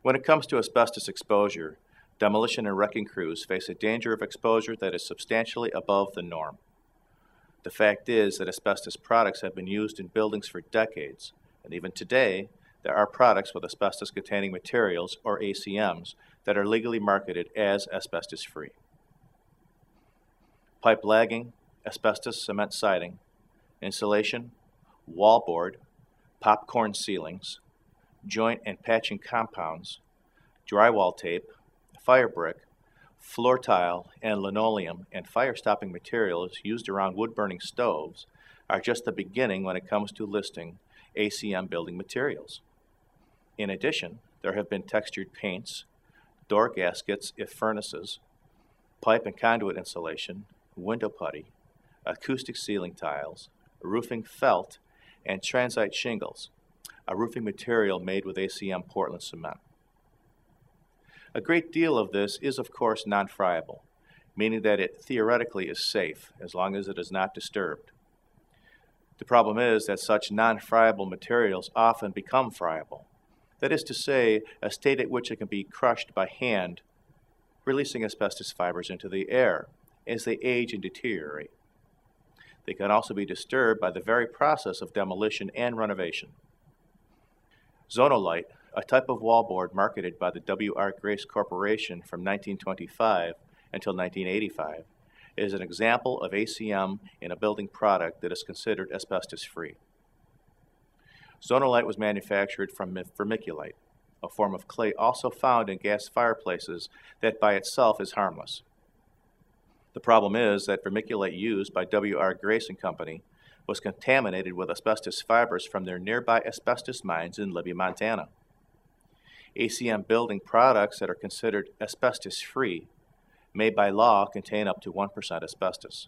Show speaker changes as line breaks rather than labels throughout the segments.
When it comes to asbestos exposure, demolition and wrecking crews face a danger of exposure that is substantially above the norm. The fact is that asbestos products have been used in buildings for decades, and even today, there are products with asbestos-containing materials, or ACMs, that are legally marketed as asbestos-free. Pipe lagging, asbestos cement siding, insulation, wallboard, popcorn ceilings, joint and patching compounds, drywall tape, fire brick, floor tile, and linoleum and fire-stopping materials used around wood-burning stoves are just the beginning when it comes to listing ACM building materials. In addition, there have been textured paints, door gaskets if furnaces, pipe and conduit insulation, window putty, acoustic ceiling tiles, roofing felt, and transite shingles, a roofing material made with ACM Portland cement. A great deal of this is, of course, non-friable, meaning that it theoretically is safe as long as it is not disturbed. The problem is that such non-friable materials often become friable. That is to say, a state at which it can be crushed by hand, releasing asbestos fibers into the air as they age and deteriorate. They can also be disturbed by the very process of demolition and renovation. Zonolite, a type of wallboard marketed by the W.R. Grace Corporation from 1925 until 1985, is an example of ACM in a building product that is considered asbestos-free. Zonolite was manufactured from vermiculite, a form of clay also found in gas fireplaces that by itself is harmless. The problem is that vermiculite used by W.R. Grace & Company was contaminated with asbestos fibers from their nearby asbestos mines in Libby, Montana. ACM building products that are considered asbestos-free may by law contain up to 1% asbestos.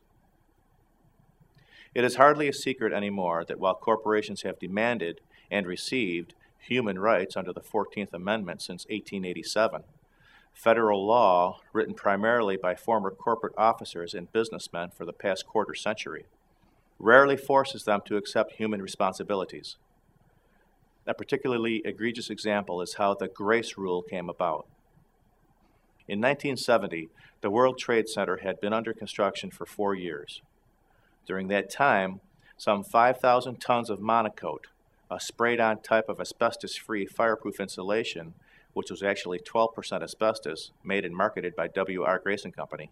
It is hardly a secret anymore that while corporations have demanded and received human rights under the 14th Amendment since 1887, federal law, written primarily by former corporate officers and businessmen for the past quarter century, rarely forces them to accept human responsibilities. A particularly egregious example is how the Grace Rule came about. In 1970, the World Trade Center had been under construction for 4 years. During that time, some 5,000 tons of monocoat, a sprayed-on type of asbestos-free fireproof insulation, which was actually 12% asbestos, made and marketed by W.R. Grace & Company,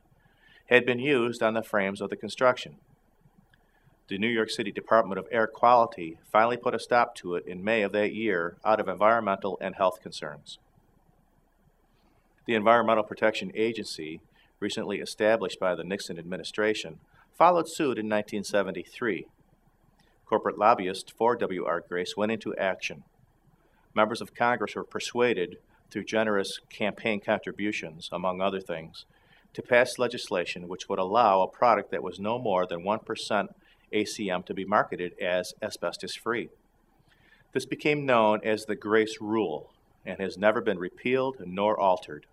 had been used on the frames of the construction. The New York City Department of Air Quality finally put a stop to it in May of that year out of environmental and health concerns. The Environmental Protection Agency, recently established by the Nixon administration, followed suit in 1973. Corporate lobbyists for W.R. Grace went into action. Members of Congress were persuaded, through generous campaign contributions, among other things, to pass legislation which would allow a product that was no more than 1% ACM to be marketed as asbestos-free. This became known as the Grace Rule and has never been repealed nor altered.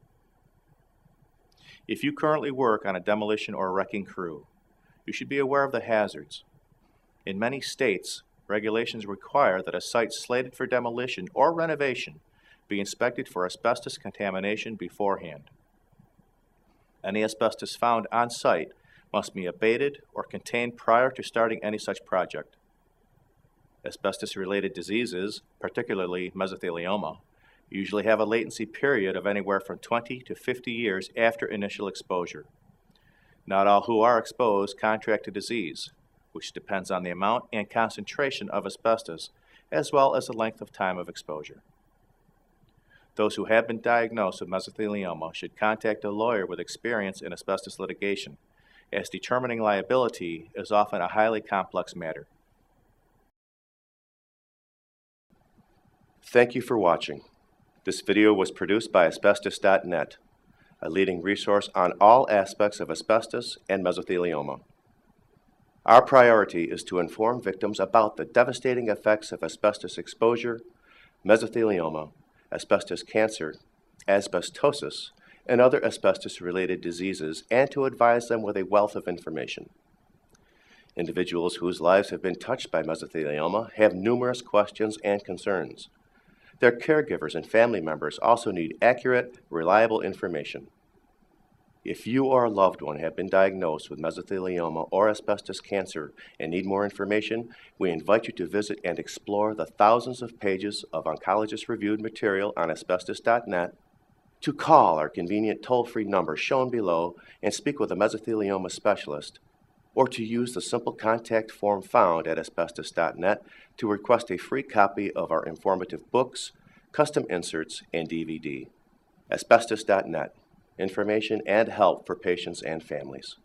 If you currently work on a demolition or wrecking crew, you should be aware of the hazards. In many states, regulations require that a site slated for demolition or renovation be inspected for asbestos contamination beforehand. Any asbestos found on site must be abated or contained prior to starting any such project. Asbestos-related diseases, particularly mesothelioma, usually have a latency period of anywhere from 20 to 50 years after initial exposure. Not all who are exposed contract a disease, which depends on the amount and concentration of asbestos, as well as the length of time of exposure. Those who have been diagnosed with mesothelioma should contact a lawyer with experience in asbestos litigation, as determining liability is often a highly complex matter. Thank you for watching. This video was produced by Asbestos.Net, a leading resource on all aspects of asbestos and mesothelioma. Our priority is to inform victims about the devastating effects of asbestos exposure, mesothelioma, asbestos cancer, asbestosis, and other asbestos-related diseases, and to advise them with a wealth of information. Individuals whose lives have been touched by mesothelioma have numerous questions and concerns.
Their caregivers and family members also need accurate, reliable information. If you or a loved one have been diagnosed with mesothelioma or asbestos cancer and need more information, we invite you to visit and explore the thousands of pages of oncologist-reviewed material on Asbestos.net, to call our convenient toll-free number shown below and speak with a mesothelioma specialist, or to use the simple contact form found at Asbestos.net to request a free copy of our informative books, custom inserts, and DVD. Asbestos.net. Information and help for patients and families.